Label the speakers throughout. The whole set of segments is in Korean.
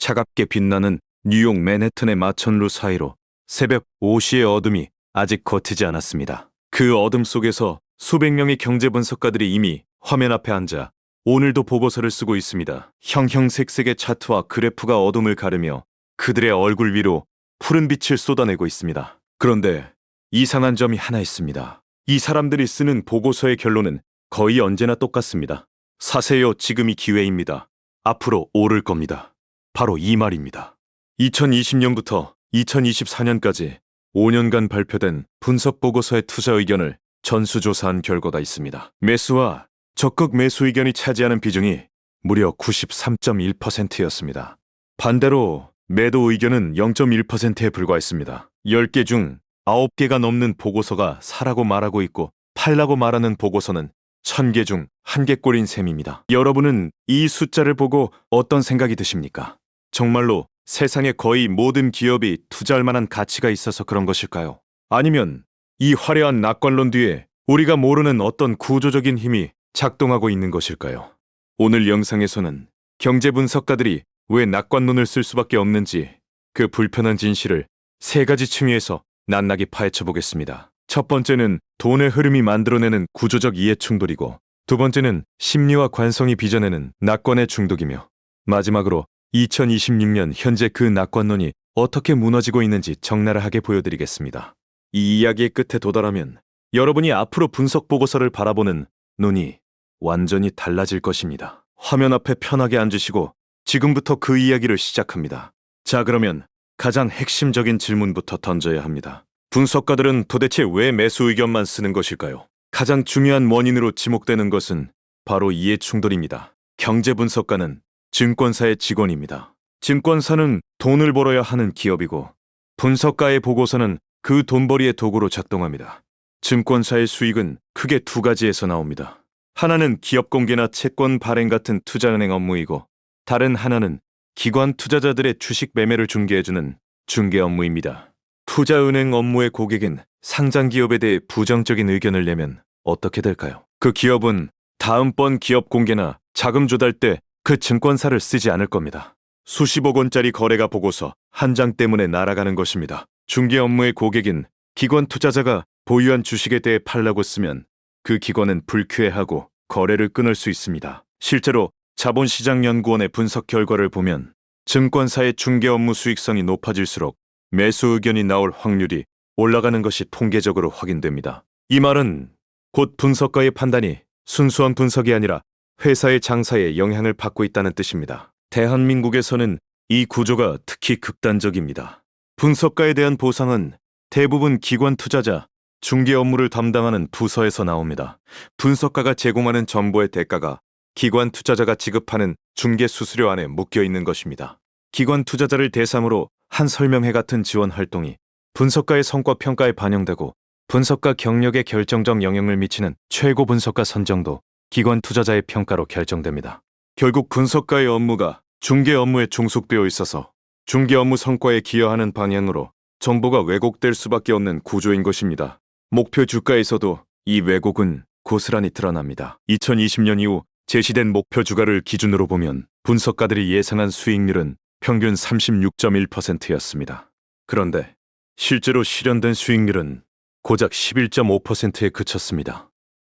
Speaker 1: 차갑게 빛나는 뉴욕 맨해튼의 마천루 사이로 새벽 5시의 어둠이 아직 걷히지 않았습니다. 그 어둠 속에서 수백 명의 경제 분석가들이 이미 화면 앞에 앉아 오늘도 보고서를 쓰고 있습니다. 형형색색의 차트와 그래프가 어둠을 가르며 그들의 얼굴 위로 푸른 빛을 쏟아내고 있습니다. 그런데 이상한 점이 하나 있습니다. 이 사람들이 쓰는 보고서의 결론은 거의 언제나 똑같습니다. 사세요, 지금이 기회입니다. 앞으로 오를 겁니다. 바로 이 말입니다. 2020년부터 2024년까지 5년간 발표된 분석 보고서의 투자 의견을 전수조사한 결과가 있습니다. 매수와 적극 매수 의견이 차지하는 비중이 무려 93.1%였습니다. 반대로 매도 의견은 0.1%에 불과했습니다. 10개 중 9개가 넘는 보고서가 사라고 말하고 있고 팔라고 말하는 보고서는 1000개 중 1개꼴인 셈입니다. 여러분은 이 숫자를 보고 어떤 생각이 드십니까? 정말로 세상의 거의 모든 기업이 투자할 만한 가치가 있어서 그런 것일까요? 아니면 이 화려한 낙관론 뒤에 우리가 모르는 어떤 구조적인 힘이 작동하고 있는 것일까요? 오늘 영상에서는 경제 분석가들이 왜 낙관론을 쓸 수밖에 없는지 그 불편한 진실을 세 가지 층위에서 낱낱이 파헤쳐 보겠습니다. 첫 번째는 돈의 흐름이 만들어내는 구조적 이해 충돌이고, 두 번째는 심리와 관성이 빚어내는 낙관의 중독이며, 마지막으로 2026년 현재 그 낙관론이 어떻게 무너지고 있는지 적나라하게 보여드리겠습니다. 이 이야기의 끝에 도달하면 여러분이 앞으로 분석 보고서를 바라보는 눈이 완전히 달라질 것입니다. 화면 앞에 편하게 앉으시고 지금부터 그 이야기를 시작합니다. 자, 그러면 가장 핵심적인 질문부터 던져야 합니다. 분석가들은 도대체 왜 매수 의견만 쓰는 것일까요? 가장 중요한 원인으로 지목되는 것은 바로 이해 충돌입니다. 경제 분석가는 증권사의 직원입니다. 증권사는 돈을 벌어야 하는 기업이고, 분석가의 보고서는 그 돈벌이의 도구로 작동합니다. 증권사의 수익은 크게 두 가지에서 나옵니다. 하나는 기업 공개나 채권 발행 같은 투자은행 업무이고, 다른 하나는 기관 투자자들의 주식 매매를 중개해주는 중개 업무입니다. 투자은행 업무의 고객인 상장 기업에 대해 부정적인 의견을 내면 어떻게 될까요? 그 기업은 다음번 기업 공개나 자금 조달 때 그 증권사를 쓰지 않을 겁니다. 수십억 원짜리 거래가 보고서 한 장 때문에 날아가는 것입니다. 중개 업무의 고객인 기관 투자자가 보유한 주식에 대해 팔라고 쓰면 그 기관은 불쾌해하고 거래를 끊을 수 있습니다. 실제로 자본시장연구원의 분석 결과를 보면 증권사의 중개 업무 수익성이 높아질수록 매수 의견이 나올 확률이 올라가는 것이 통계적으로 확인됩니다. 이 말은 곧 분석가의 판단이 순수한 분석이 아니라 회사의 장사에 영향을 받고 있다는 뜻입니다. 대한민국에서는 이 구조가 특히 극단적입니다. 분석가에 대한 보상은 대부분 기관 투자자, 중개 업무를 담당하는 부서에서 나옵니다. 분석가가 제공하는 정보의 대가가 기관 투자자가 지급하는 중개 수수료 안에 묶여 있는 것입니다. 기관 투자자를 대상으로 한 설명회 같은 지원 활동이 분석가의 성과 평가에 반영되고, 분석가 경력에 결정적 영향을 미치는 최고 분석가 선정도 기관 투자자의 평가로 결정됩니다. 결국 분석가의 업무가 중개 업무에 종속되어 있어서 중개 업무 성과에 기여하는 방향으로 정보가 왜곡될 수밖에 없는 구조인 것입니다. 목표 주가에서도 이 왜곡은 고스란히 드러납니다. 2020년 이후 제시된 목표 주가를 기준으로 보면 분석가들이 예상한 수익률은 평균 36.1%였습니다. 그런데 실제로 실현된 수익률은 고작 11.5%에 그쳤습니다.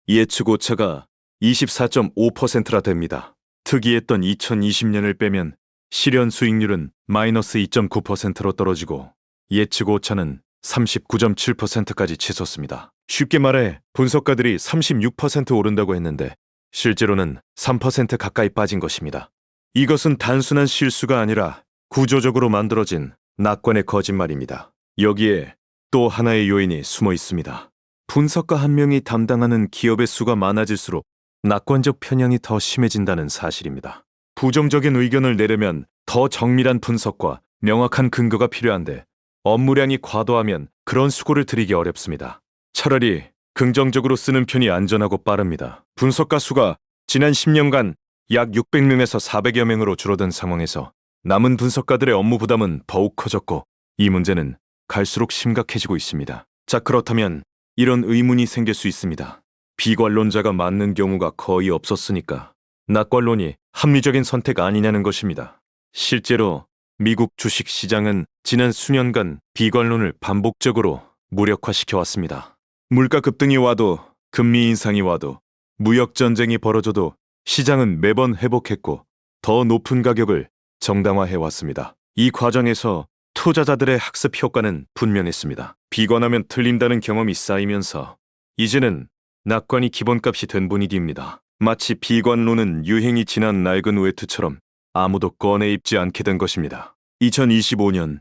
Speaker 1: 예측 오차가 24.5%라 됩니다. 특이했던 2020년을 빼면 실현 수익률은 마이너스 2.9%로 떨어지고 예측 오차는 39.7%까지 치솟습니다. 쉽게 말해 분석가들이 36% 오른다고 했는데 실제로는 3% 가까이 빠진 것입니다. 이것은 단순한 실수가 아니라 구조적으로 만들어진 낙관의 거짓말입니다. 여기에 또 하나의 요인이 숨어 있습니다. 분석가 한 명이 담당하는 기업의 수가 많아질수록 낙관적 편향이 더 심해진다는 사실입니다. 부정적인 의견을 내려면 더 정밀한 분석과 명확한 근거가 필요한데 업무량이 과도하면 그런 수고를 들이기 어렵습니다. 차라리 긍정적으로 쓰는 편이 안전하고 빠릅니다. 분석가 수가 지난 10년간 약 600명에서 400여 명으로 줄어든 상황에서 남은 분석가들의 업무 부담은 더욱 커졌고, 이 문제는 갈수록 심각해지고 있습니다. 자, 그렇다면 이런 의문이 생길 수 있습니다. 비관론자가 맞는 경우가 거의 없었으니까 낙관론이 합리적인 선택 아니냐는 것입니다. 실제로 미국 주식 시장은 지난 수년간 비관론을 반복적으로 무력화시켜 왔습니다. 물가 급등이 와도 금리 인상이 와도 무역 전쟁이 벌어져도 시장은 매번 회복했고 더 높은 가격을 정당화해 왔습니다. 이 과정에서 투자자들의 학습 효과는 분명했습니다. 비관하면 틀린다는 경험이 쌓이면서 이제는 낙관이 기본값이 된 분위기입니다. 마치 비관론은 유행이 지난 낡은 외투처럼 아무도 꺼내 입지 않게 된 것입니다. 2025년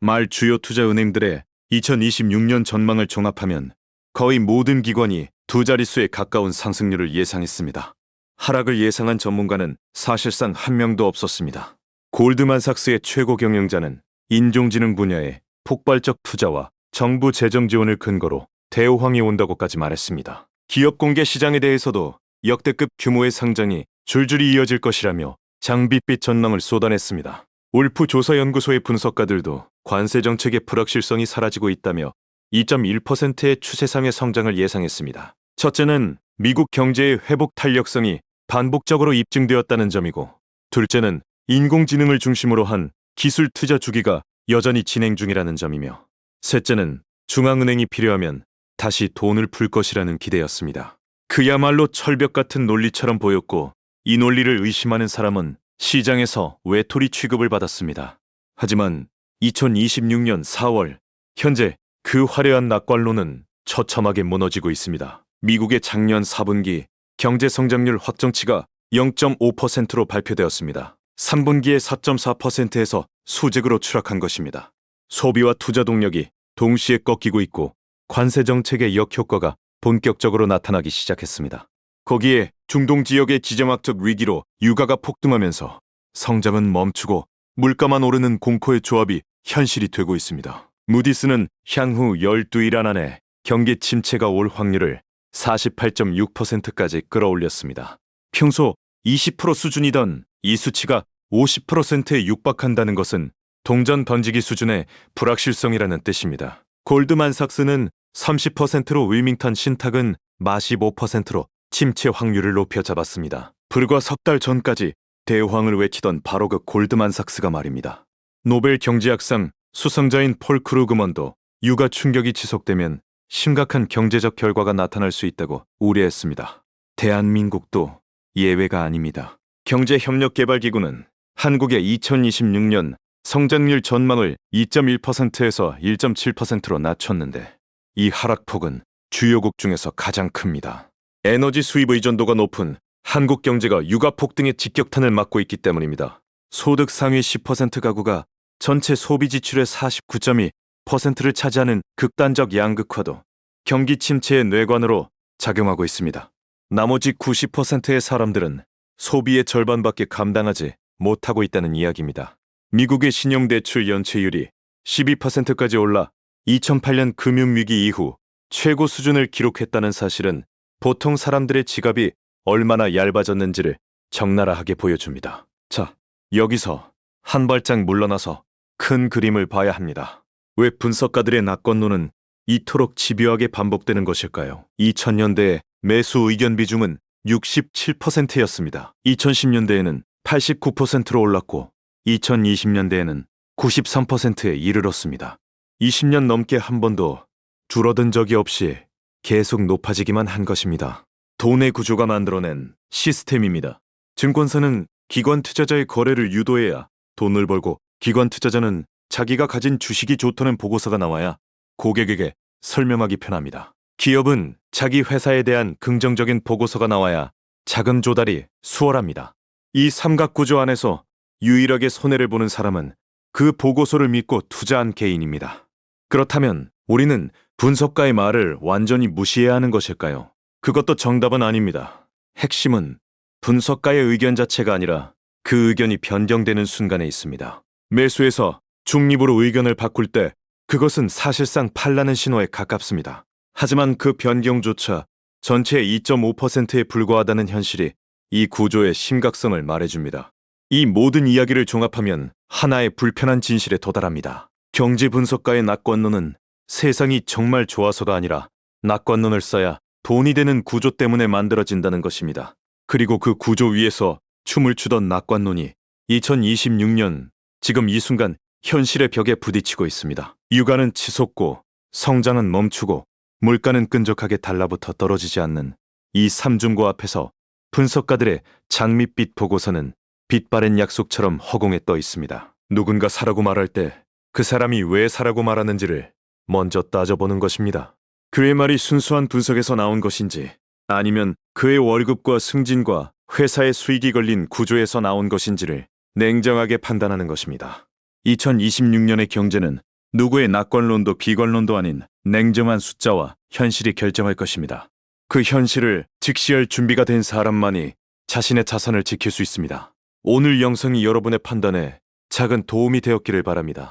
Speaker 1: 말 주요 투자 은행들의 2026년 전망을 종합하면 거의 모든 기관이 두 자릿수에 가까운 상승률을 예상했습니다. 하락을 예상한 전문가는 사실상 한 명도 없었습니다. 골드만삭스의 최고 경영자는 인공지능 분야의 폭발적 투자와 정부 재정 지원을 근거로 대호황이 온다고까지 말했습니다. 기업 공개 시장에 대해서도 역대급 규모의 상장이 줄줄이 이어질 것이라며 장밋빛 전망을 쏟아냈습니다. 울프 조사연구소의 분석가들도 관세 정책의 불확실성이 사라지고 있다며 2.1%의 추세상의 성장을 예상했습니다. 첫째는 미국 경제의 회복 탄력성이 반복적으로 입증되었다는 점이고, 둘째는 인공지능을 중심으로 한 기술 투자 주기가 여전히 진행 중이라는 점이며, 셋째는 중앙은행이 필요하면 다시 돈을 풀 것이라는 기대였습니다. 그야말로 철벽 같은 논리처럼 보였고, 이 논리를 의심하는 사람은 시장에서 외톨이 취급을 받았습니다. 하지만 2026년 4월, 현재 그 화려한 낙관론은 처참하게 무너지고 있습니다. 미국의 작년 4분기 경제 성장률 확정치가 0.5%로 발표되었습니다. 3분기에 4.4%에서 수직으로 추락한 것입니다. 소비와 투자 동력이 동시에 꺾이고 있고 관세 정책의 역효과가 본격적으로 나타나기 시작했습니다. 거기에 중동 지역의 지정학적 위기로 유가가 폭등하면서 성장은 멈추고 물가만 오르는 공포의 조합이 현실이 되고 있습니다. 무디스는 향후 12일 안에 경기 침체가 올 확률을 48.6%까지 끌어올렸습니다. 평소 20% 수준이던 이 수치가 50%에 육박한다는 것은 동전 던지기 수준의 불확실성이라는 뜻입니다. 골드만삭스는 30%로 윌밍턴 신탁은 45%로 침체 확률을 높여 잡았습니다. 불과 석 달 전까지 대호황을 외치던 바로 그 골드만삭스가 말입니다. 노벨 경제학상 수상자인 폴 크루그먼도 유가 충격이 지속되면 심각한 경제적 결과가 나타날 수 있다고 우려했습니다. 대한민국도 예외가 아닙니다. 경제협력개발기구는 한국의 2026년 성장률 전망을 2.1%에서 1.7%로 낮췄는데 이 하락폭은 주요국 중에서 가장 큽니다. 에너지 수입 의존도가 높은 한국 경제가 유가 폭등의 직격탄을 맞고 있기 때문입니다. 소득 상위 10% 가구가 전체 소비 지출의 49.2%를 차지하는 극단적 양극화도 경기 침체의 뇌관으로 작용하고 있습니다. 나머지 90%의 사람들은 소비의 절반밖에 감당하지 못하고 있다는 이야기입니다. 미국의 신용대출 연체율이 12%까지 올라 2008년 금융위기 이후 최고 수준을 기록했다는 사실은 보통 사람들의 지갑이 얼마나 얇아졌는지를 적나라하게 보여줍니다. 자, 여기서 한 발짝 물러나서 큰 그림을 봐야 합니다. 왜 분석가들의 낙관론은 이토록 집요하게 반복되는 것일까요? 2000년대의 매수 의견 비중은 67%였습니다. 2010년대에는 89%로 올랐고 2020년대에는 93%에 이르렀습니다. 20년 넘게 한 번도 줄어든 적이 없이 계속 높아지기만 한 것입니다. 돈의 구조가 만들어낸 시스템입니다. 증권사는 기관 투자자의 거래를 유도해야 돈을 벌고, 기관 투자자는 자기가 가진 주식이 좋다는 보고서가 나와야 고객에게 설명하기 편합니다. 기업은 자기 회사에 대한 긍정적인 보고서가 나와야 자금 조달이 수월합니다. 이 삼각구조 안에서 유일하게 손해를 보는 사람은 그 보고서를 믿고 투자한 개인입니다. 그렇다면 우리는 분석가의 말을 완전히 무시해야 하는 것일까요? 그것도 정답은 아닙니다. 핵심은 분석가의 의견 자체가 아니라 그 의견이 변경되는 순간에 있습니다. 매수에서 중립으로 의견을 바꿀 때 그것은 사실상 팔라는 신호에 가깝습니다. 하지만 그 변경조차 전체의 2.5%에 불과하다는 현실이 이 구조의 심각성을 말해줍니다. 이 모든 이야기를 종합하면 하나의 불편한 진실에 도달합니다. 경제 분석가의 낙관론은 세상이 정말 좋아서가 아니라 낙관론을 써야 돈이 되는 구조 때문에 만들어진다는 것입니다. 그리고 그 구조 위에서 춤을 추던 낙관론이 2026년 지금 이 순간 현실의 벽에 부딪히고 있습니다. 육아는 치솟고 성장은 멈추고 물가는 끈적하게 달라붙어 떨어지지 않는 이 삼중고 앞에서 분석가들의 장밋빛 보고서는 빛바랜 약속처럼 허공에 떠 있습니다. 누군가 사라고 말할 때 그 사람이 왜 사라고 말하는지를 먼저 따져보는 것입니다. 그의 말이 순수한 분석에서 나온 것인지 아니면 그의 월급과 승진과 회사의 수익이 걸린 구조에서 나온 것인지를 냉정하게 판단하는 것입니다. 2026년의 경제는 누구의 낙관론도 비관론도 아닌 냉정한 숫자와 현실이 결정할 것입니다. 그 현실을 직시할 준비가 된 사람만이 자신의 자산을 지킬 수 있습니다. 오늘 영상이 여러분의 판단에 작은 도움이 되었기를 바랍니다.